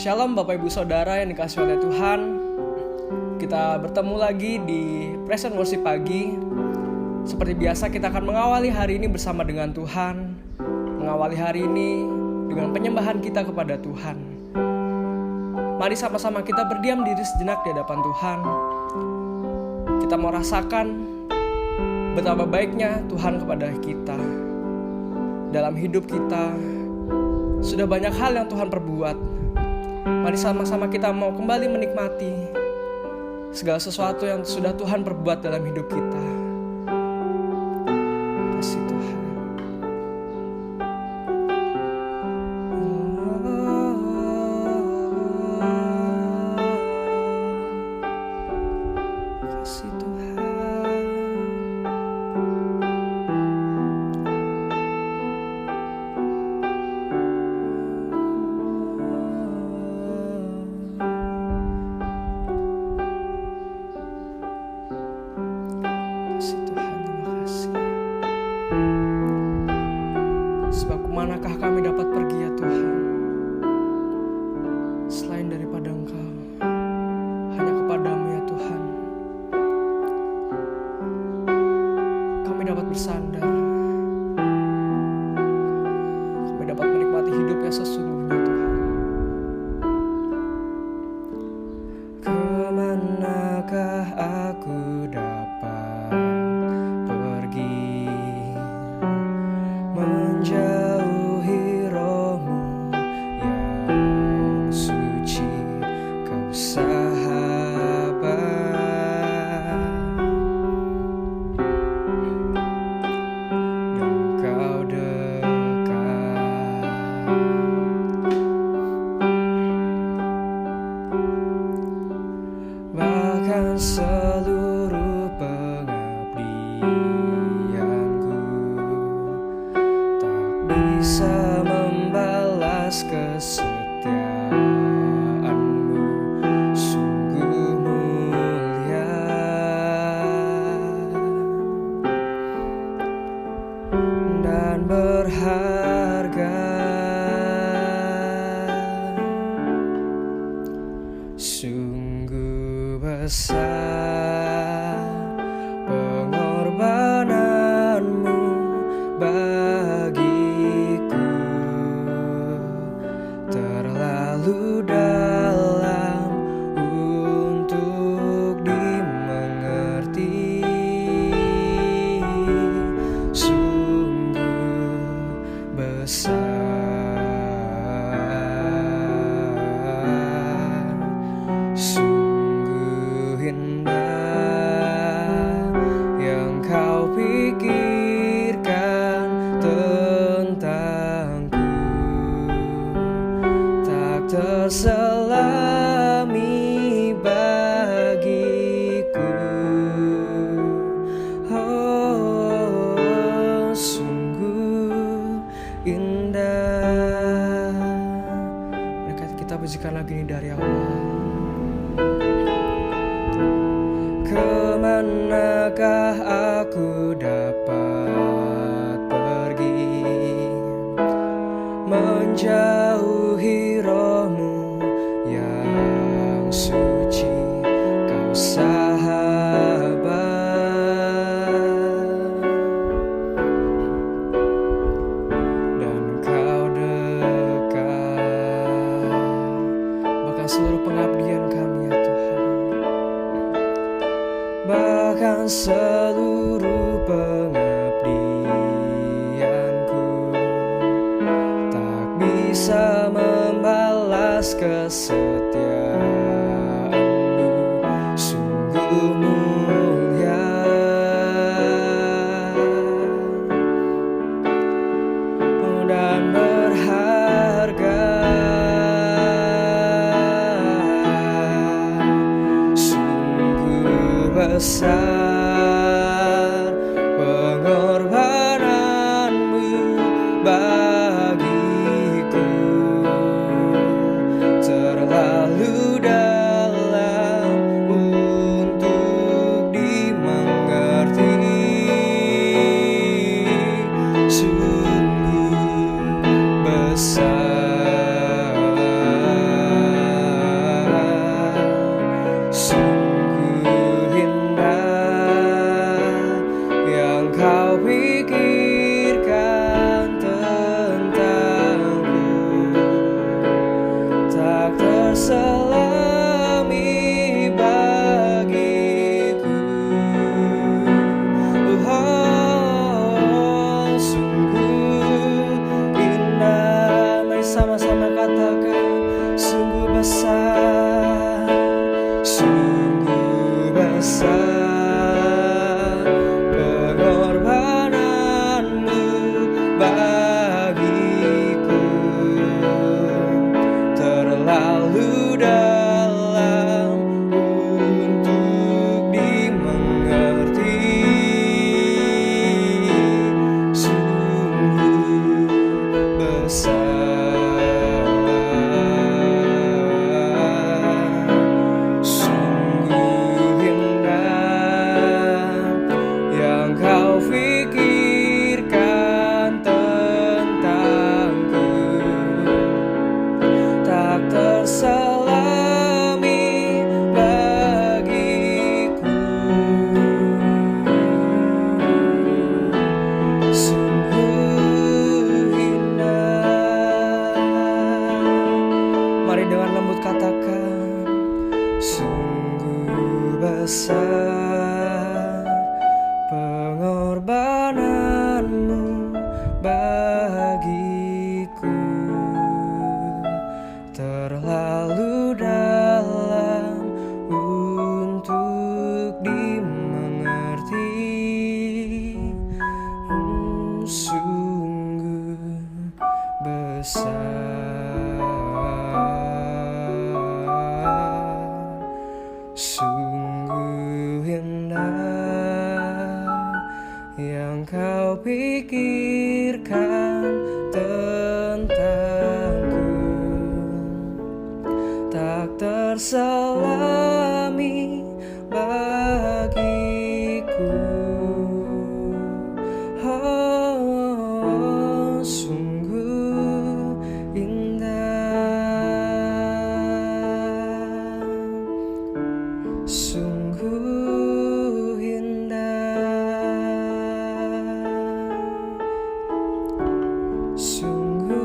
Shalom Bapak Ibu Saudara yang dikasihi oleh Tuhan. Kita bertemu lagi di Present Worship pagi. Seperti biasa kita akan mengawali hari ini bersama dengan Tuhan. Mengawali hari ini dengan penyembahan kita kepada Tuhan. Mari sama-sama kita berdiam diri sejenak di hadapan Tuhan. Kita mau rasakan betapa baiknya Tuhan kepada kita. Dalam hidup kita sudah banyak hal yang Tuhan perbuat. Mari sama-sama kita mau kembali menikmati segala sesuatu yang sudah Tuhan perbuat dalam hidup kita. Kasih Tuhan. Kasih Tuhan. Manakah kami dapat pergi ya Tuhan, selain daripada Engkau, hanya kepadamu ya Tuhan. Kami dapat bersandar, kami dapat menikmati hidup yang sesungguhnya Tuhan. Kemanakah aku dapat pergi menjauhi rohmu yang suci, Kau sahabat, dan Kau dekat. Bahkan seluruh pengabdianku bisa membalas kesetiaanmu, sungguh mulia dan berharga, sungguh besar pengorbananmu bagiku, terlalu dalam untuk dimengerti, sungguh besar, sungguh indah yang Kau pikirkan tentangku, tak terselami bagiku. Oh, sungguh indah. Mari kita pujikan lagu ini dari awal. Kemanakah aku dapat pergi menjauhi rohmu yang suci, Kau sahabat, dan Kau dekat. Bahkan seluruh pengabdian kami ya Tuhan, bahkan seluruh pengabdianku tak bisa membalas kesetiaanmu, sungguh mulia dan berharga, sungguh besar pengorbananmu bagiku, terlalu dalam untuk dimengerti, sungguh besar. terselami bagiku. Oh, sungguh indah. Mari sama-sama katakan, sungguh besar, sungguh besar pengorbananmu bagiku, terlalu dalam untuk dimengerti. Sungguh besar, sungguh indah yang kau pikirkan tentangku, tak terselami bagiku. Sungguh indah. Mari dengan lembut katakan, sungguh besar pengorbananmu bagiku, terlalu dalam untuk dimengerti. Sungguh besar, sungguh indah yang kau pikirkan tentangku, tak terselami bagiku. Oh, sungguh indah, sungguh indah, sungguh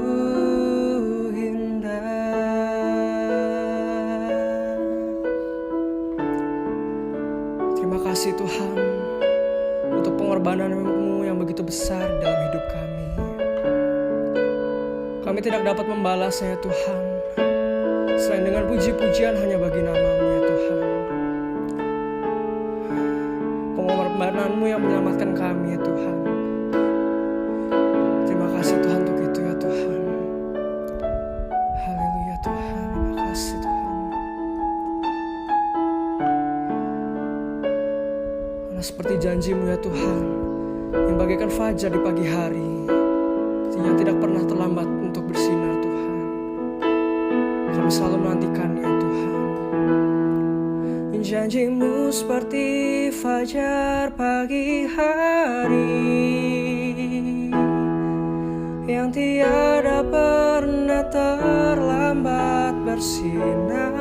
indah. Terima kasih Tuhan untuk pengorbanan-Mu yang begitu besar dalam hidup kami. Kami tidak dapat membalasnya ya Tuhan, selain dengan puji-pujian hanya bagi nama-Mu ya Tuhan. Pengorbanan-Mu yang menyelamatkan kami ya Tuhan. Terima kasih Tuhan untuk itu ya Tuhan. Haleluya Tuhan, terima kasih Tuhan. Karena seperti janji-Mu ya Tuhan, yang bagaikan fajar di pagi hari, yang tidak pernah terlambat untuk bersinar Tuhan. Kami selalu menantikannya Tuhan. Janji-Mu seperti fajar pagi hari, yang tiada pernah terlambat bersinar.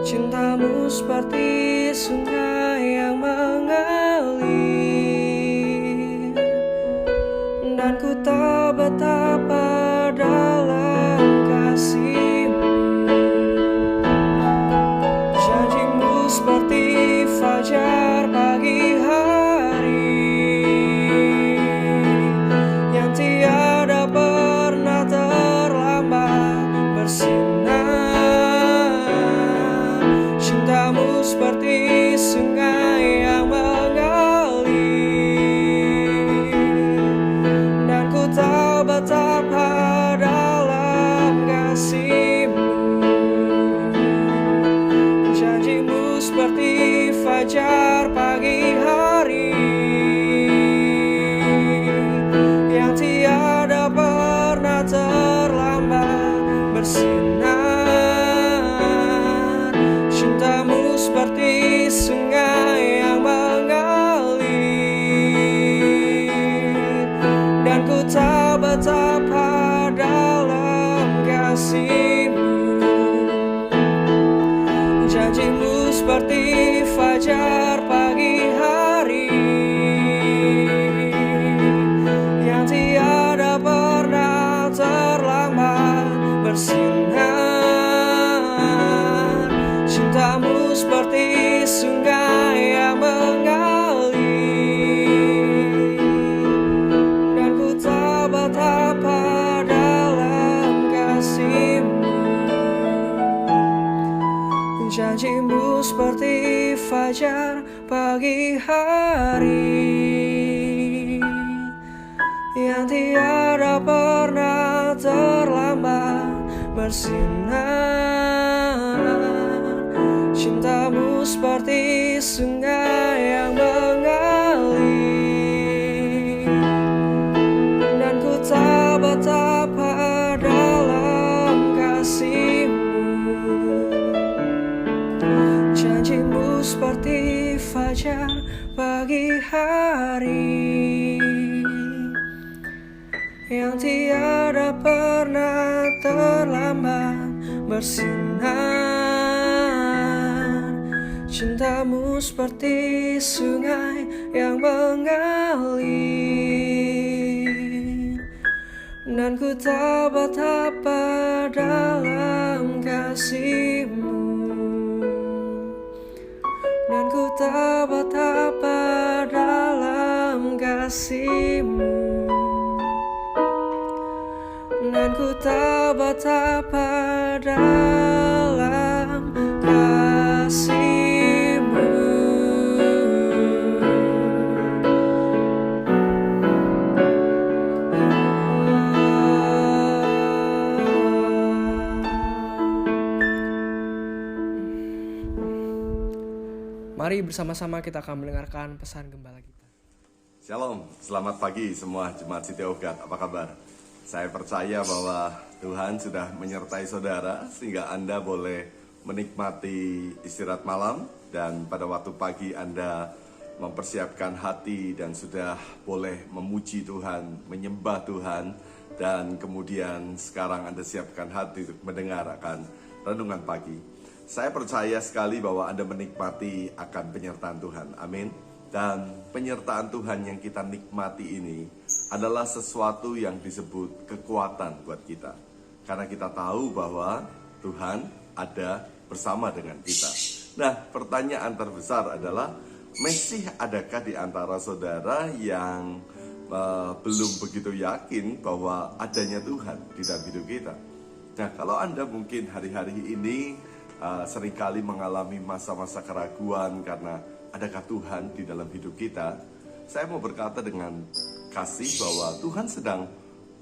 Cinta-Mu seperti sungai yang mengalir, dan ku tahu betapa dalam kasih-Mu. Janji-Mu seperti fajar pagi hari, yang tiada pernah terlambat bersinar. Cinta-Mu seperti sungai yang mengalir, dan ku tahu betapa dalam kasih-Mu. Janji-Mu seperti fajar pagi hari, yang tiada pernah terlambat bersinar. Cinta-Mu seperti sungai yang mengalir, dan ku tahu betapa dalam kasih-Mu. Janji-Mu seperti fajar pagi hari, yang tiada pernah terlambat bersinar. Cintamu seperti sungai yang mengalir, dan ku tak betapa dalam kasih-Mu. Janji-Mu seperti fajar pagi hari, yang tiada pernah terlambat bersinar. Cintamu seperti sungai yang mengalir, dan ku tak betapa dalam kasih-Mu. Janji-Mu seperti fajar pagi hari, yang tiada pernah terlambat bersinar. Cintamu seperti sungai yang mengalir, dan ku tak betapa dalam kasih-Mu, dan ku tak betapa dalam kasih-Mu, dan ku tak betapa dalam kasih-Mu. Mari bersama-sama kita akan mendengarkan pesan gembala kita. Shalom, selamat pagi semua Jemaat City of God, apa kabar? Saya percaya bahwa Tuhan sudah menyertai saudara sehingga Anda boleh menikmati istirahat malam, dan pada waktu pagi Anda mempersiapkan hati dan sudah boleh memuji Tuhan, menyembah Tuhan, dan kemudian sekarang Anda siapkan hati untuk mendengar akan renungan pagi. Saya percaya sekali bahwa Anda menikmati akan penyertaan Tuhan, amin. Dan penyertaan Tuhan yang kita nikmati ini adalah sesuatu yang disebut kekuatan buat kita. Karena kita tahu bahwa Tuhan ada bersama dengan kita. Nah, pertanyaan terbesar adalah, masih adakah di antara saudara yang belum begitu yakin bahwa adanya Tuhan di dalam hidup kita? Nah, kalau Anda mungkin hari-hari ini seringkali mengalami masa-masa keraguan karena adakah Tuhan di dalam hidup kita, saya mau berkata dengan kasih bahwa Tuhan sedang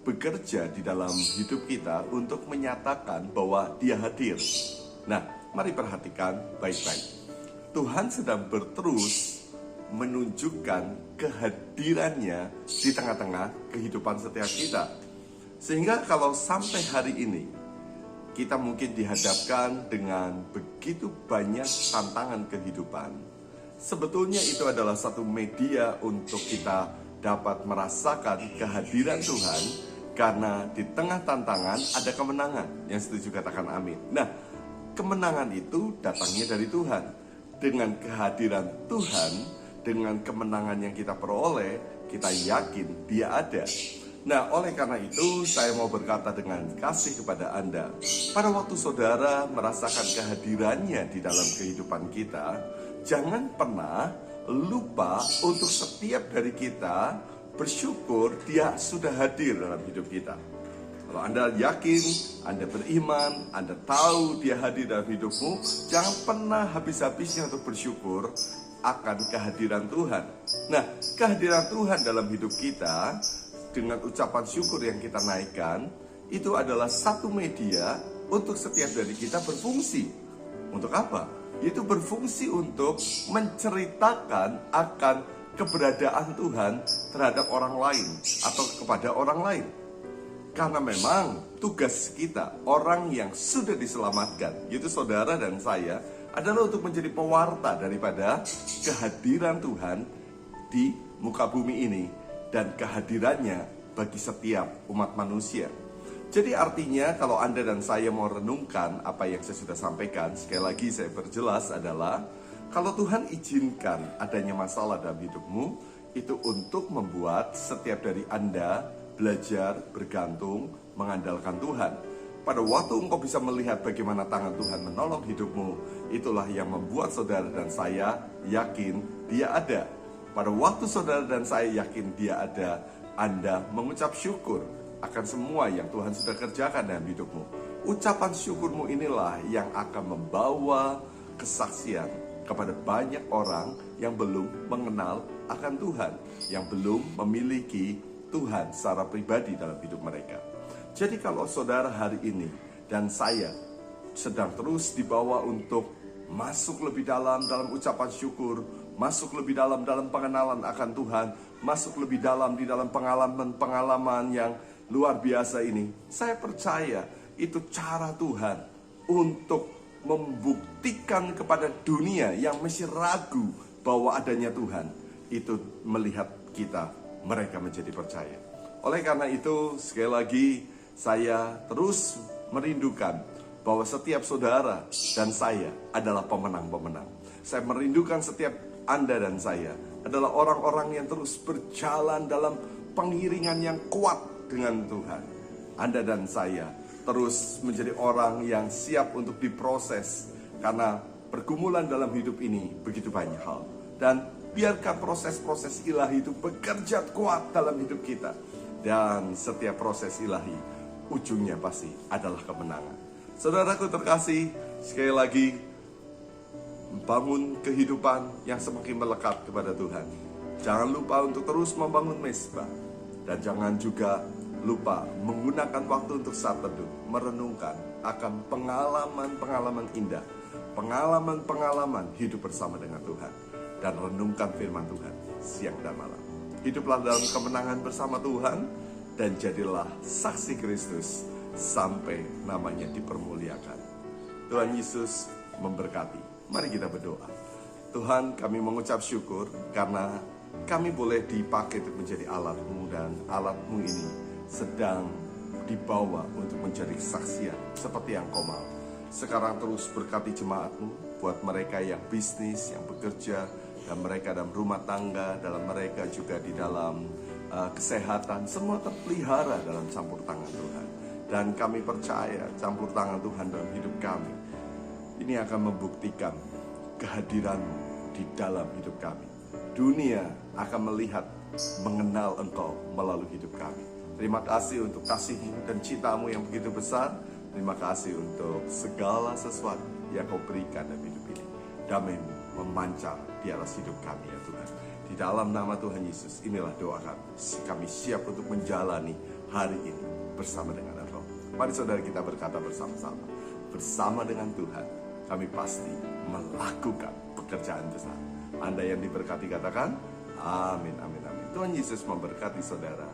bekerja di dalam hidup kita untuk menyatakan bahwa Dia hadir. Nah, mari perhatikan baik-baik. Tuhan sedang terus menunjukkan kehadirannya di tengah-tengah kehidupan setiap kita. Sehingga kalau sampai hari ini kita mungkin dihadapkan dengan begitu banyak tantangan kehidupan, sebetulnya itu adalah satu media untuk kita dapat merasakan kehadiran Tuhan, karena di tengah tantangan ada kemenangan. Yang setuju katakan amin. Nah, kemenangan itu datangnya dari Tuhan. Dengan kehadiran Tuhan, dengan kemenangan yang kita peroleh, kita yakin Dia ada. Nah, oleh karena itu saya mau berkata dengan kasih kepada Anda, pada waktu saudara merasakan kehadirannya di dalam kehidupan kita, jangan pernah lupa untuk setiap dari kita bersyukur Dia sudah hadir dalam hidup kita. Kalau Anda yakin, Anda beriman, Anda tahu Dia hadir dalam hidupmu, jangan pernah habis-habisnya untuk bersyukur akan kehadiran Tuhan. Nah, kehadiran Tuhan dalam hidup kita dengan ucapan syukur yang kita naikkan, itu adalah satu media untuk setiap dari kita berfungsi. Untuk apa? Itu berfungsi untuk menceritakan akan keberadaan Tuhan terhadap orang lain atau kepada orang lain. Karena memang tugas kita, orang yang sudah diselamatkan, yaitu saudara dan saya, adalah untuk menjadi pewarta daripada kehadiran Tuhan di muka bumi ini dan kehadirannya bagi setiap umat manusia. Jadi artinya kalau Anda dan saya mau renungkan apa yang saya sudah sampaikan, sekali lagi saya perjelas adalah, kalau Tuhan izinkan adanya masalah dalam hidupmu, itu untuk membuat setiap dari Anda belajar bergantung, mengandalkan Tuhan. pada waktu engkau bisa melihat bagaimana tangan Tuhan menolong hidupmu, itulah yang membuat saudara dan saya yakin Dia ada. Pada waktu saudara dan saya yakin Dia ada, Anda mengucap syukur akan semua yang Tuhan sudah kerjakan dalam hidupmu. Ucapan syukurmu inilah yang akan membawa kesaksian kepada banyak orang yang belum mengenal akan Tuhan, yang belum memiliki Tuhan secara pribadi dalam hidup mereka. Jadi kalau saudara hari ini dan saya sedang terus dibawa untuk masuk lebih dalam ucapan syukur, masuk lebih dalam pengenalan akan Tuhan, masuk lebih dalam di dalam pengalaman-pengalaman yang luar biasa ini, saya percaya itu cara Tuhan untuk membuktikan kepada dunia yang masih ragu bahwa adanya Tuhan, itu melihat kita, mereka menjadi percaya. Oleh karena itu, sekali lagi saya terus merindukan bahwa setiap saudara dan saya adalah pemenang-pemenang. Saya merindukan setiap Anda dan saya adalah orang-orang yang terus berjalan dalam pengiringan yang kuat dengan Tuhan. Anda dan saya terus menjadi orang yang siap untuk diproses, karena pergumulan dalam hidup ini begitu banyak hal. Dan biarkan proses-proses ilahi itu bekerja kuat dalam hidup kita. Dan setiap proses ilahi ujungnya pasti adalah kemenangan. Saudaraku terkasih, sekali lagi bangun kehidupan yang semakin melekat kepada Tuhan. Jangan lupa untuk terus membangun mezbah, dan jangan juga lupa menggunakan waktu untuk saat teduh, merenungkan akan pengalaman-pengalaman indah, pengalaman-pengalaman hidup bersama dengan Tuhan, dan renungkan firman Tuhan siang dan malam. Hiduplah dalam kemenangan bersama Tuhan, dan jadilah saksi Kristus sampai namanya dipermuliakan. Tuhan Yesus memberkati. Mari kita berdoa. Tuhan, kami mengucap syukur karena kami boleh dipakai untuk menjadi alat-Mu, dan alat-Mu ini sedang dibawa untuk menjadi kesaksian seperti yang Kau mau. Sekarang terus berkati jemaat-Mu, buat mereka yang bisnis, yang bekerja, dan mereka dalam rumah tangga, dalam mereka juga di dalam kesehatan, semua terpelihara dalam campur tangan Tuhan. Dan kami percaya campur tangan Tuhan dalam hidup kami ini akan membuktikan kehadiran-Mu di dalam hidup kami. Dunia akan melihat, mengenal Engkau melalui hidup kami. Terima kasih untuk kasih-Mu dan cinta-Mu yang begitu besar. Terima kasih untuk segala sesuatu yang Kau berikan dalam hidup ini. Damai-Mu memancar di atas hidup kami ya Tuhan. Di dalam nama Tuhan Yesus, inilah doa kami. Kami siap untuk menjalani hari ini bersama dengan Engkau. Mari saudara kita berkata bersama-sama. Bersama dengan Tuhan, kami pasti melakukan pekerjaan besar. Anda yang diberkati katakan, amin, amin, amin. Tuhan Yesus memberkati saudara.